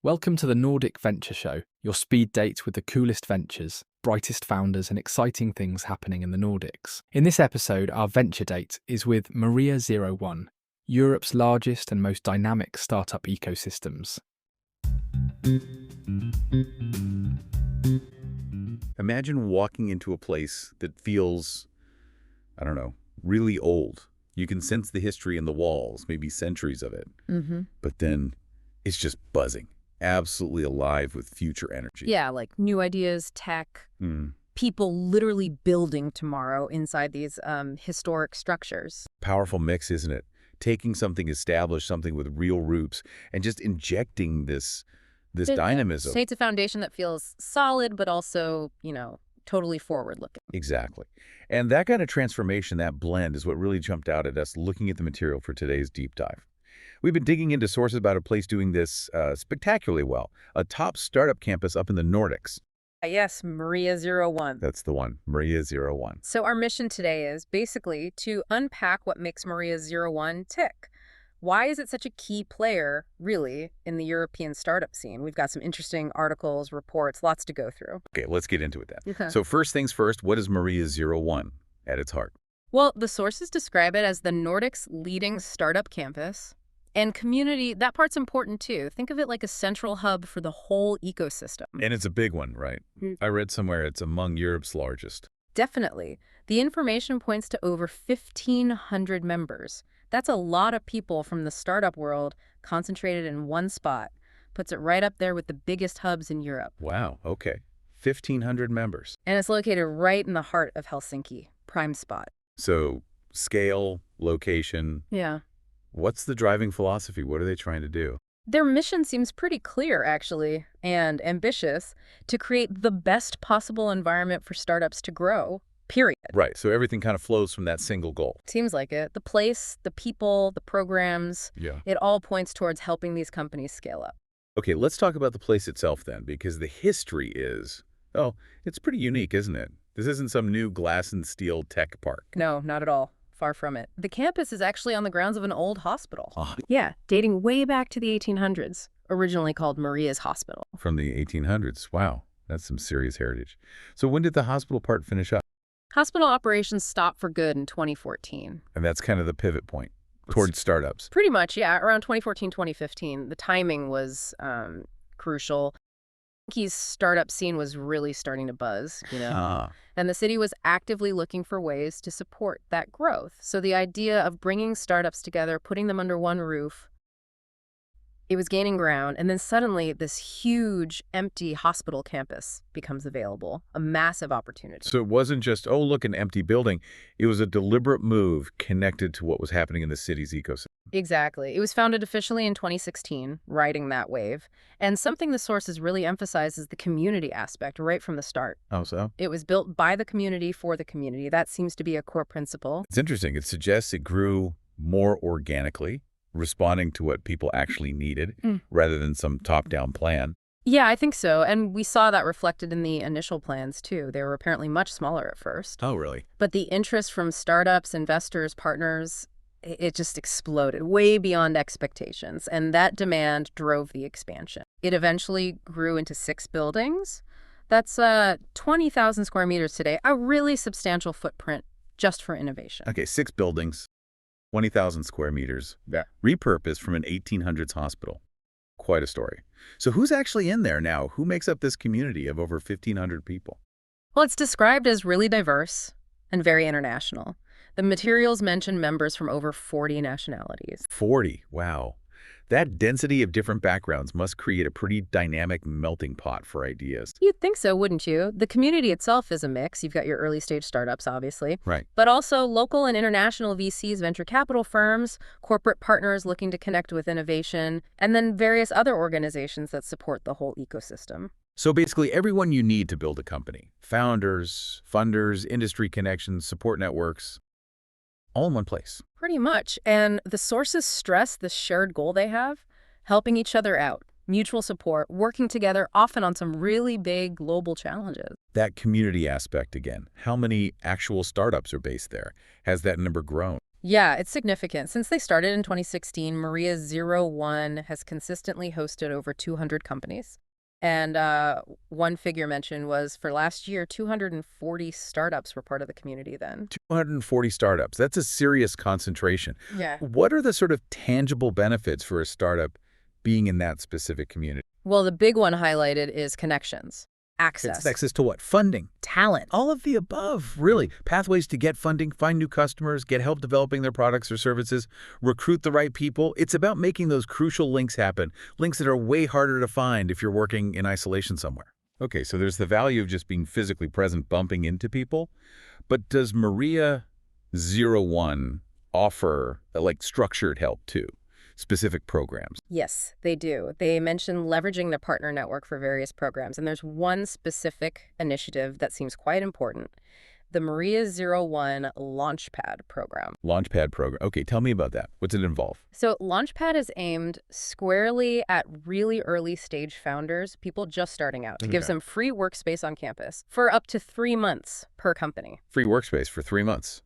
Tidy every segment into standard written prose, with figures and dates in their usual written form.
Welcome to the Nordic Venture Show, your speed date with the coolest ventures, brightest founders, and exciting things happening in the Nordics. In this episode, our venture date is with Maria01, Europe's largest and most dynamic startup ecosystems. Imagine walking into a place that feels, really old. You can sense the history in the walls, maybe centuries of it. But then it's just buzzing, absolutely alive with future energy. Yeah, like new ideas, tech, people literally building tomorrow inside these historic structures. Powerful mix, isn't it? Taking something established, something with real roots, and just injecting this dynamism. It's a foundation that feels solid, but also, totally forward-looking. Exactly. And that kind of transformation, that blend, is what really jumped out at us looking at the material for today's deep dive. We've been digging into sources about a place doing this spectacularly well, a top startup campus up in the Nordics. Yes, Maria01. That's the one, Maria01. So our mission today is basically to unpack what makes Maria01 tick. Why is it such a key player, really, in the European startup scene? We've got some interesting articles, reports, lots to go through. Okay, let's get into it then. Okay. So first things first, what is Maria01 at its heart? Well, the sources describe it as the Nordics' leading startup campus. And community, that part's important too. Think of it like a central hub for the whole ecosystem. And it's a big one, right? I read somewhere it's among Europe's largest. Definitely. The information points to over 1,500 members. That's a lot of people from the startup world concentrated in one spot. Puts it right up there with the biggest hubs in Europe. Wow, okay. 1,500 members. And it's located right in the heart of Helsinki, prime spot. So scale, location. Yeah. What's the driving philosophy? What are they trying to do? Their mission seems pretty clear, actually, and ambitious, to create the best possible environment for startups to grow, period. Right, so everything kind of flows from that single goal. Seems like it. The place, the people, the programs, it all points towards helping these companies scale up. Okay, let's talk about the place itself then, because the history is, it's pretty unique, isn't it? This isn't some new glass and steel tech park. No, not at all. Far from it. The campus is actually on the grounds of an old hospital. Yeah, dating way back to the 1800s, originally called Maria's Hospital. From the 1800s. Wow, that's some serious heritage. So when did the hospital part finish up? Hospital operations stopped for good in 2014. And that's kind of the pivot point towards startups. Pretty much, yeah. Around 2014, 2015. The timing was crucial. Helsinki's startup scene was really starting to buzz, And the city was actively looking for ways to support that growth. So the idea of bringing startups together, putting them under one roof, it was gaining ground. And then suddenly this huge empty hospital campus becomes available, a massive opportunity. So it wasn't just, look, an empty building. It was a deliberate move connected to what was happening in the city's ecosystem. Exactly. It was founded officially in 2016, riding that wave. And something the sources really emphasize is the community aspect right from the start. Oh, so? It was built by the community for the community. That seems to be a core principle. It's interesting. It suggests it grew more organically, responding to what people actually needed, rather than some top-down plan. Yeah, I think so. And we saw that reflected in the initial plans, too. They were apparently much smaller at first. Oh, really? But the interest from startups, investors, partners, it just exploded way beyond expectations. And that demand drove the expansion. It eventually grew into 6 buildings. That's 20,000 square meters today, a really substantial footprint just for innovation. Okay, 6 buildings, 20,000 square meters, repurposed from an 1800s hospital. Quite a story. So who's actually in there now? Who makes up this community of over 1,500 people? Well, it's described as really diverse and very international. The materials mention members from over 40 nationalities. 40, wow. That density of different backgrounds must create a pretty dynamic melting pot for ideas. You'd think so, wouldn't you? The community itself is a mix. You've got your early stage startups, obviously. Right. But also local and international VCs, venture capital firms, corporate partners looking to connect with innovation, and then various other organizations that support the whole ecosystem. So basically everyone you need to build a company. Founders, funders, industry connections, support networks, all in one place. Pretty much. And the sources stress the shared goal they have, helping each other out, mutual support, working together, often on some really big global challenges. That community aspect again. How many actual startups are based there? Has that number grown? Yeah, it's significant. Since they started in 2016, Maria 01 has consistently hosted over 200 companies. And one figure mentioned was for last year, 240 startups were part of the community then. 240 startups. That's a serious concentration. Yeah. What are the sort of tangible benefits for a startup being in that specific community? Well, the big one highlighted is connections, access, It's access to what? Funding. talent. All of the above, really. Pathways to get funding, find new customers, get help developing their products or services, recruit the right people. It's about making those crucial links happen, links that are way harder to find if you're working in isolation somewhere. Okay, so there's the value of just being physically present, bumping into people. But does Maria 01 offer, like, structured help too? Specific programs? Yes, they do. They mention leveraging the partner network for various programs, and there's one specific initiative that seems quite important, the Maria 01 Launchpad Program. Launchpad Program. Okay, tell me about that. What's it involve? So Launchpad is aimed squarely at really early stage founders, people just starting out. It gives them free workspace on campus for up to 3 months per company. Free workspace for 3 months.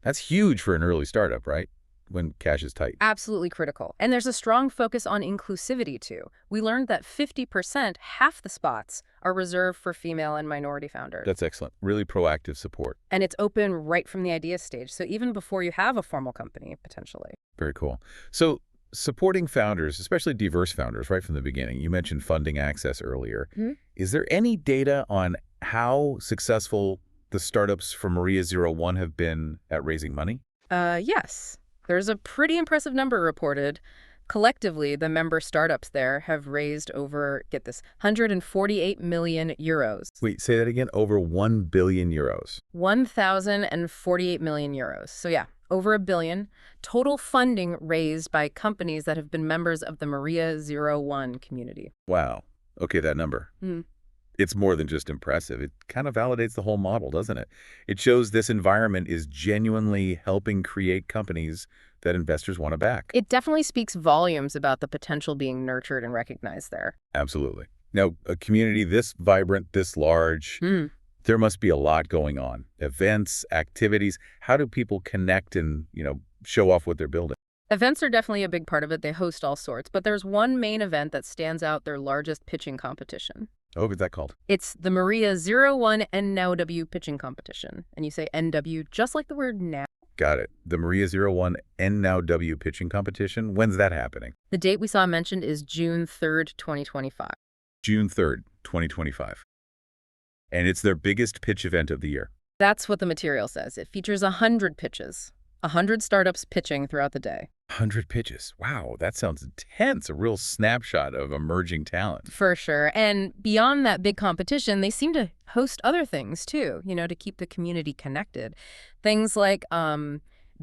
That's huge for an early startup, right? When cash is tight. Absolutely critical. And there's a strong focus on inclusivity, too. We learned that 50%, half the spots, are reserved for female and minority founders. That's excellent. Really proactive support. And it's open right from the idea stage, so even before you have a formal company, potentially. Very cool. So supporting founders, especially diverse founders, right from the beginning, you mentioned funding access earlier. Is there any data on how successful the startups from Maria 01 have been at raising money? Yes. There's a pretty impressive number reported. Collectively, the member startups there have raised over, get this, 148 million euros. Wait, say that again? Over 1 billion euros. 1,048 million euros. So yeah, over $1 billion. Total funding raised by companies that have been members of the Maria 01 community. Wow. Okay, that number. It's more than just impressive. It kind of validates the whole model, doesn't it? It shows this environment is genuinely helping create companies that investors want to back. It definitely speaks volumes about the potential being nurtured and recognized there. Absolutely. Now, a community this vibrant, this large, there must be a lot going on. Events, activities. How do people connect and, show off what they're building? Events are definitely a big part of it. They host all sorts. But there's one main event that stands out, their largest pitching competition. Oh, what's that called? It's the Maria 01 NNW pitching competition. And you say NW just like the word now. Got it. The Maria 01 NNW pitching competition. When's that happening? The date we saw mentioned is June 3rd, 2025. June 3rd, 2025. And it's their biggest pitch event of the year. That's what the material says. It features 100 pitches, 100 startups pitching throughout the day. 100 pitches. Wow, that sounds intense. A real snapshot of emerging talent. For sure. And beyond that big competition, they seem to host other things too, to keep the community connected. Things like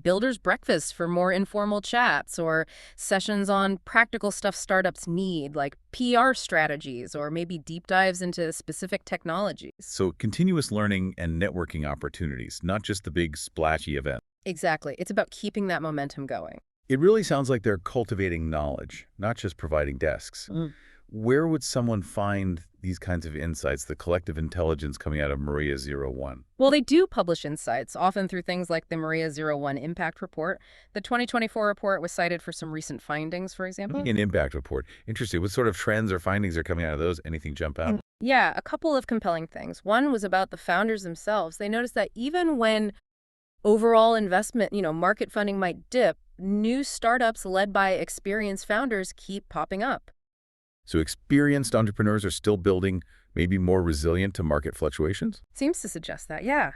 builders' breakfasts for more informal chats, or sessions on practical stuff startups need, like PR strategies, or maybe deep dives into specific technologies. So continuous learning and networking opportunities, not just the big splashy event. Exactly. It's about keeping that momentum going. It really sounds like they're cultivating knowledge, not just providing desks. Where would someone find these kinds of insights, the collective intelligence coming out of Maria 01? Well, they do publish insights, often through things like the Maria 01 Impact Report. The 2024 report was cited for some recent findings, for example. An impact report. Interesting. What sort of trends or findings are coming out of those? Anything jump out? Yeah, a couple of compelling things. One was about the founders themselves. They noticed that even when overall investment, market funding might dip, new startups led by experienced founders keep popping up. So experienced entrepreneurs are still building, maybe more resilient to market fluctuations? Seems to suggest that, yeah.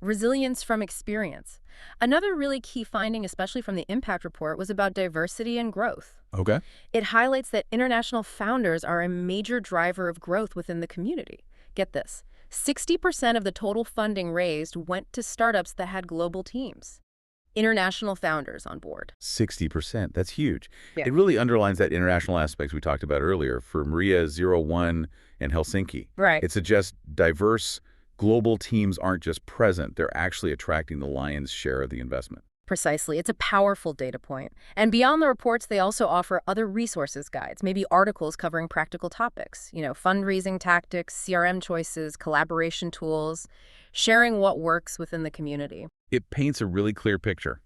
Resilience from experience. Another really key finding, especially from the impact report, was about diversity and growth. Okay. It highlights that international founders are a major driver of growth within the community. Get this. 60% of the total funding raised went to startups that had global teams. International founders on board. 60%. That's huge. Yeah. It really underlines that international aspect we talked about earlier for Maria 01 and Helsinki. Right. It suggests diverse global teams aren't just present, they're actually attracting the lion's share of the investment. Precisely. It's a powerful data point. And beyond the reports, they also offer other resources guides, maybe articles covering practical topics, fundraising tactics, CRM choices, collaboration tools, sharing what works within the community. It paints a really clear picture.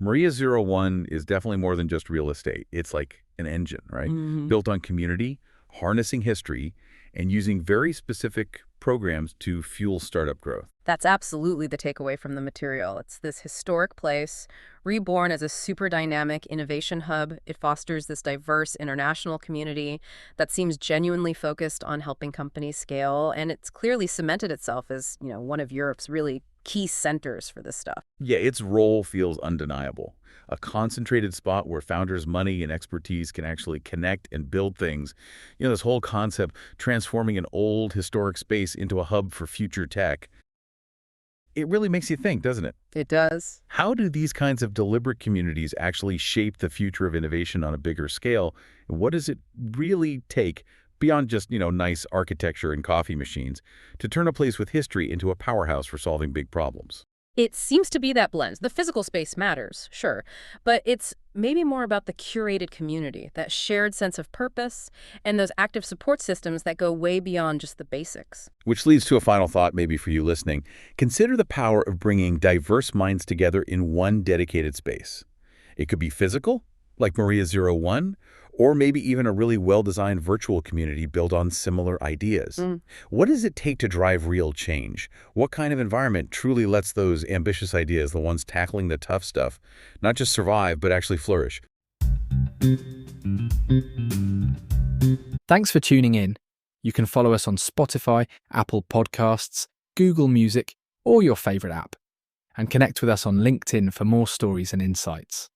Maria 01 is definitely more than just real estate. It's like an engine, right? Built on community, harnessing history, and using very specific programs to fuel startup growth. That's absolutely the takeaway from the material. It's this historic place, reborn as a super dynamic innovation hub. It fosters this diverse international community that seems genuinely focused on helping companies scale, and it's clearly cemented itself as, one of Europe's really key centers for this stuff. Yeah, its role feels undeniable. A concentrated spot where founders' money and expertise can actually connect and build things. This whole concept, transforming an old historic space into a hub for future tech. It really makes you think, doesn't it? It does. How do these kinds of deliberate communities actually shape the future of innovation on a bigger scale? And what does it really take, beyond just, nice architecture and coffee machines, to turn a place with history into a powerhouse for solving big problems? It seems to be that blend. The physical space matters, sure, but it's maybe more about the curated community, that shared sense of purpose, and those active support systems that go way beyond just the basics. Which leads to a final thought maybe for you listening. Consider the power of bringing diverse minds together in one dedicated space. It could be physical, like Maria 01, or maybe even a really well-designed virtual community built on similar ideas. What does it take to drive real change? What kind of environment truly lets those ambitious ideas, the ones tackling the tough stuff, not just survive, but actually flourish? Thanks for tuning in. You can follow us on Spotify, Apple Podcasts, Google Music, or your favorite app, and connect with us on LinkedIn for more stories and insights.